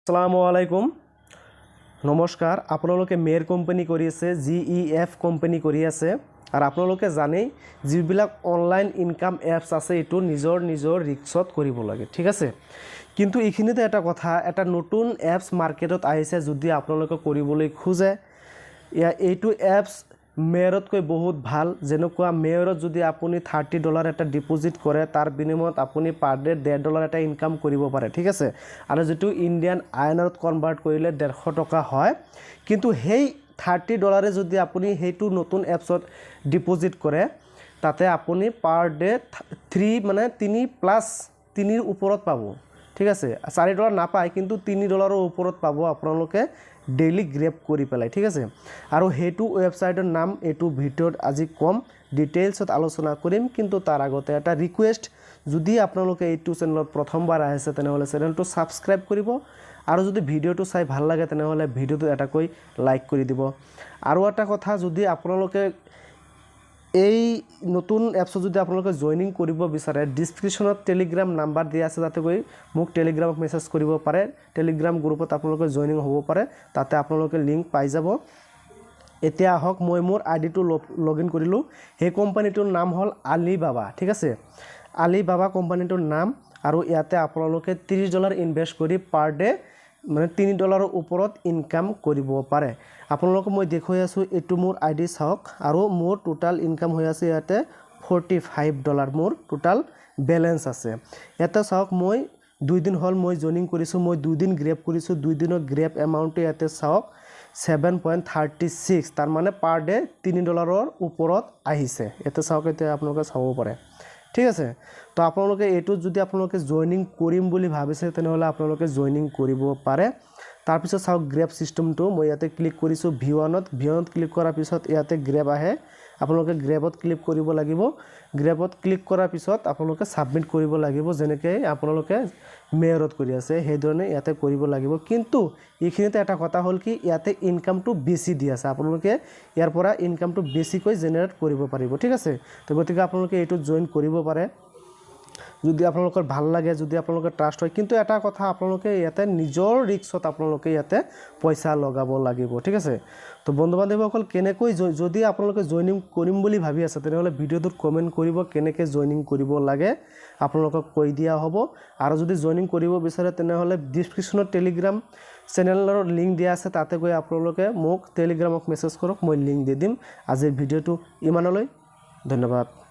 আসসালামু আলাইকুম নমস্কাৰ আপোনালোকে মেৰ কোম্পানী কৰি আছে GEF কোম্পানী কৰি আছে আৰু আপোনালোকে জানে যিবিলাক অনলাইন ইনকাম এপছ আছে এটো নিজৰ ৰিক্সত কৰিব লাগে ঠিক আছে কিন্তু এইখিনিতে এটা কথা এটা নতুন এপছ মাৰ্কেটত আহিছে যদি আপোনালোকে কৰিবলৈ খোজে এইটো এপছ মেয়ৰতকৈ বহুত ভাল যেনেকুৱা মেয়ৰত যদি আপুনি $30 এটা ডিপোজিট কৰে তাৰ বিনিময়ত আপুনি পাৰ ডে $1.5 এটা ইনকাম কৰিব পাৰে ঠিক আছে আৰু যেটো ইন্ডিয়ান আইনত কনভাৰ্ট কৰিলে 150 টকা হয় কিন্তু হেই $30 যদি আপুনি হেইটো নতুন এপছত ডিপোজিট কৰে তাতে আপুনি পাৰ ডে 3 মানে 3 প্লাস 3 ৰ ওপৰত পাব ঠিক আছে $4 নাপায় কিন্তু $3 ৰ ওপৰত পাব আপোনালোকে ডেইলি গ্ৰেপ কৰি পেলাই ঠিক আছে আৰু হেতু ওয়েবসাইটৰ নাম এটু ভিডিওত আজি কম ডিটেইলছত আলোচনা কৰিম কিন্তু তাৰ আগতে এটা ৰিকুৱেষ্ট যদি আপোনালোকে এইটো চেনেলত প্ৰথমবাৰ আহিছে তেনেহলে চেনেলটো সাবস্ক্ৰাইব কৰিব আৰু যদি ভিডিওটো চাই ভাল লাগে তেনেহলে ভিডিওটো এটাকৈ লাইক কৰি দিব আৰু এটা কথা যদি আপোনালোকে এই নতুন এপছ যদি আপোনালোকে জয়েনিং কৰিব বিচাৰে ডেসক্ৰিপচনত টেলিগ্ৰাম নাম্বাৰ দিয়া আছে তাতে গৈ মোক টেলিগ্ৰামত মেসেজ কৰিব পাৰে টেলিগ্ৰাম গ্ৰুপত আপোনালোকে জয়েনিং হ'ব পাৰে তাতে আপোনালোকে লিংক পাই যাব এতিয়া হক মই মোৰ আইডিটো লগইন কৰিলো হে কোম্পানীটোৰ নাম হল আলিবাবা ঠিক আছে আলিবাবা কোম্পানীটোৰ নাম আৰু ইয়াতে আপোনালোকে $30 ইনভেস্ট কৰি পাৰ ডে মানে $3 ৰ ওপৰত ইনকাম কৰিব পাৰে আপোনালোক মই দেখুৱাই আছো এটো মোৰ আইডি চাওক আৰু মোৰ টোটাল ইনকাম হৈ আছে ইয়াতে $45 মোৰ টোটাল ব্যালেন্স আছে এটা চাওক মই 2 দিন হল মই জয়েনিং কৰিছো মই 2 দিন গ্ৰেপ কৰিছো 2 দিনৰ গ্ৰেপ এমাউন্ট ইয়াতে চাওক 7.36 তাৰ মানে পাৰ ডে $3 ৰ ওপৰত আহিছে এটা চাওক এতিয়া আপোনালোকে চাব পাৰে ঠিক আছে তো আপোনালোকে এটো যদি আপোনালোকে জয়েনিং কৰিম বুলি ভাবিছে তেনেহলে আপোনালোকে জয়েনিং কৰিব পাৰে তাৰ পিছত চাওক গ্ৰেপ সিস্টেমটো মই ইয়াতে ক্লিক কৰিছো V1ত ক্লিক কৰাৰ পিছত ইয়াতে গ্ৰেপ আহে আপোনালোকে গ্ৰেপত ক্লিক কৰিব লাগিব গ্ৰেপত ক্লিক কৰাৰ পিছত আপোনালোকে সাবমিট কৰিব লাগিব যেনেকৈ আপোনালোকে মেয়ৰত কৰি আছে হেদৰণে ইয়াতে কৰিব লাগিব কিন্তু এইখিনিতে এটা কথা হল কি ইয়াতে ইনকামটো বেছি দি আছে আপোনালোকে ইয়াৰ পৰা ইনকামটো বেছিকৈ জেনাৰেট কৰিব পাৰিব ঠিক আছে তো গতিকে আপোনালোকে এটো জয়েন কৰিব পাৰে যদি আপোনালোকৰ ভাল লাগে যদি আপোনালোকৰ ট্ৰাষ্ট হয় কিন্তু এটা কথা আপোনালোকে ইয়াতে নিজৰ ৰিক্সত আপোনালোকে ইয়াতে পইচা লগাব লাগিব ঠিক আছে তো বন্ধু বান্ধৱীসকল কেনেকৈ যদি আপোনালোকে জয়েনিং কৰিম বুলি ভাবি আছে তেনেহলে ভিডিওটোত কমেন্ট কৰিব কেনেকৈ জয়েনিং কৰিব লাগে আপোনালোকক কৈ দিয়া হ'ব আৰু যদি জয়েনিং কৰিব বিচাৰে তেনেহলে ডেসক্ৰিপচনত টেলিগ্ৰাম চেনেলৰ লিংক দিয়া আছে তাতে গৈ আপোনালোকে মোক টেলিগ্ৰামত মেসেজ কৰক মই লিংক দি দিম আজিৰ ভিডিওটো ইমানলৈ ধন্যবাদ